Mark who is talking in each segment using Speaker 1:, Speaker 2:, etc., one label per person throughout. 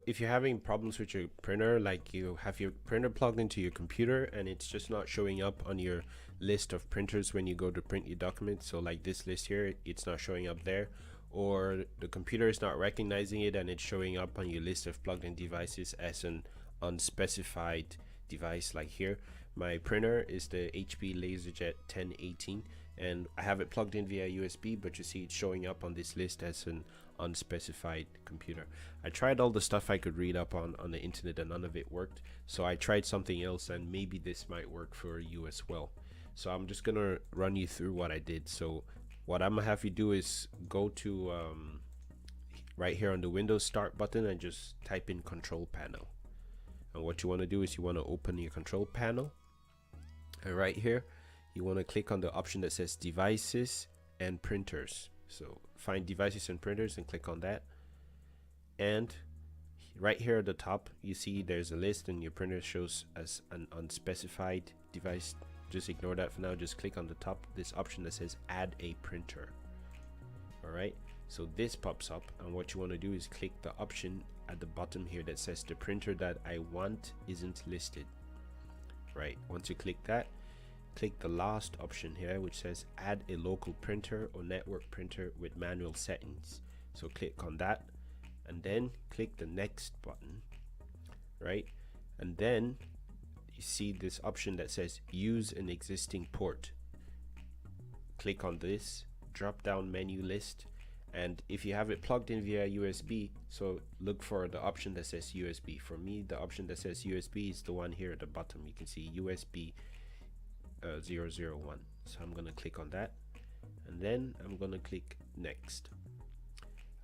Speaker 1: if you're having problems with your printer, like you have your printer plugged into your computer and it's just not showing up on your list of printers when you go to print your document, so like this list here, it's not showing up there, or the computer is not recognizing it and it's showing up on your list of plugged in devices as an unspecified device, like here my printer is the HP LaserJet 1018 and I have it plugged in via USB, but you see it's showing up on this list as an unspecified computer. I tried all the stuff I could read up on the internet and none of it worked, so I tried something else and maybe this might work for you as well. So I'm just gonna run you through what I did. So what I'm gonna have you do is go to right here on the Windows Start button and just type in Control Panel. And what you want to do is you want to open your Control Panel, and right here you want to click on the option that says Devices and Printers. So find Devices and Printers and click on that, and right here at the top you see there's a list and your printer shows as an unspecified device. Just ignore that for now, just click on the top, this option that says Add a Printer. Alright, so this pops up, and what you want to do is click the option at the bottom here that says the printer that I want isn't listed. Right, once you click that, click the last option here which says add a local printer or network printer with manual settings. So click on that and then click the next button, right? And then you see this option that says use an existing port. Click on this drop down menu list, and if you have it plugged in via USB, so look for the option that says USB. For me, the option that says USB is the one here at the bottom. You can see USB 001. So I'm going to click on that, and then I'm going to click next.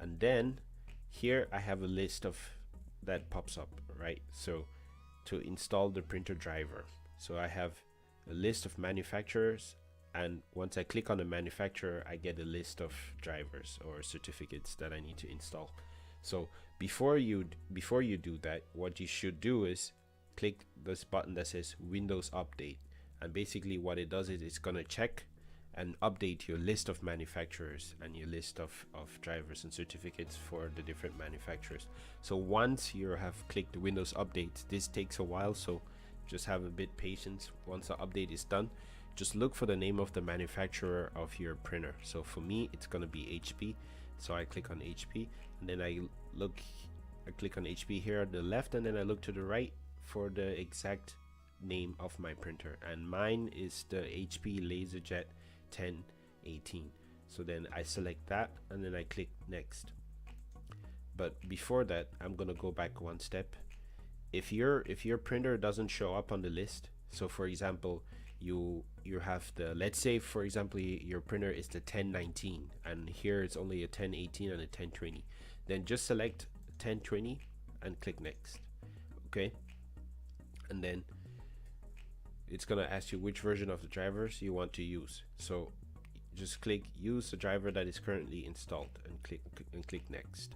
Speaker 1: And then here I have a list of that pops up, right? So to install the printer driver, so I have a list of manufacturers, and once I click on the manufacturer I get a list of drivers or certificates that I need to install. So before you do that, what you should do is click this button that says Windows Update, and basically what it does is it's gonna check and update your list of manufacturers and your list of drivers and certificates for the different manufacturers. So once you have clicked the Windows Update, this takes a while, so just have a bit patience. Once the update is done, just look for the name of the manufacturer of your printer. So for me it's gonna be HP, so I click on HP, and then I click on HP here at the left, and then I look to the right for the exact name of my printer, and mine is the HP LaserJet 1018. So then I select that and then I click next. But before that, I'm gonna go back one step. If your printer doesn't show up on the list, so for example you have the, let's say for example your printer is the 1019 and here it's only a 1018 and a 1020, then just select 1020 and click next. Okay, and then it's gonna ask you which version of the drivers you want to use, so just click use the driver that is currently installed and click next.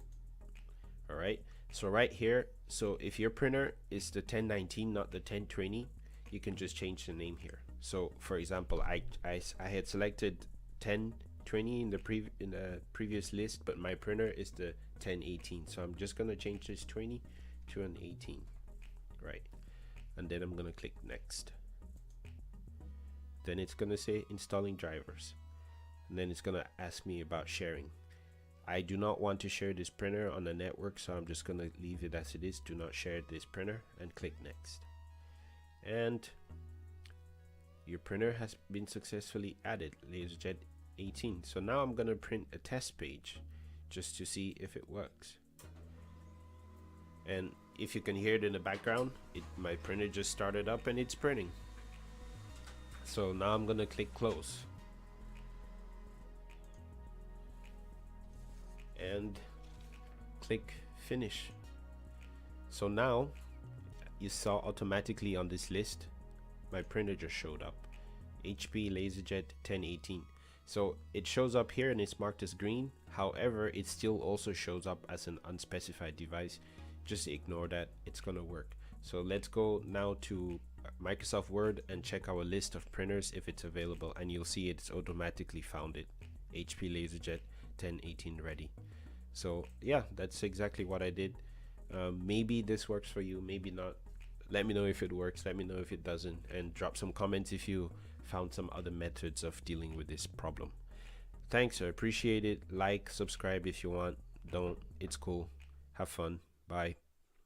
Speaker 1: All right, so right here, so if your printer is the 1019 not the 1020, you can just change the name here. So for example I had selected 1020 in the previous list, but my printer is the 1018, so I'm just gonna change this 20 to an 18, right? And then I'm gonna click next. Then it's gonna say installing drivers, and then it's gonna ask me about sharing. I do not want to share this printer on the network, so I'm just gonna leave it as it is, do not share this printer, and click next. And your printer has been successfully added, LaserJet 18. So now I'm gonna print a test page just to see if it works. And if you can hear it in the background, my printer just started up and it's printing. So now I'm gonna click close and click finish. So now you saw automatically on this list my printer just showed up, HP LaserJet 1018. So it shows up here and it's marked as green. However, it still also shows up as an unspecified device. Just ignore that, it's gonna work. So let's go now to Microsoft Word and check our list of printers if it's available, and you'll see it's automatically found it, HP LaserJet 1018 ready. So yeah, that's exactly what I did. Maybe this works for you, maybe not. Let me know if it works, let me know if it doesn't, and drop some comments if you found some other methods of dealing with this problem. Thanks, I appreciate it. Like, subscribe if you want. Don't, it's cool. Have fun. Bye.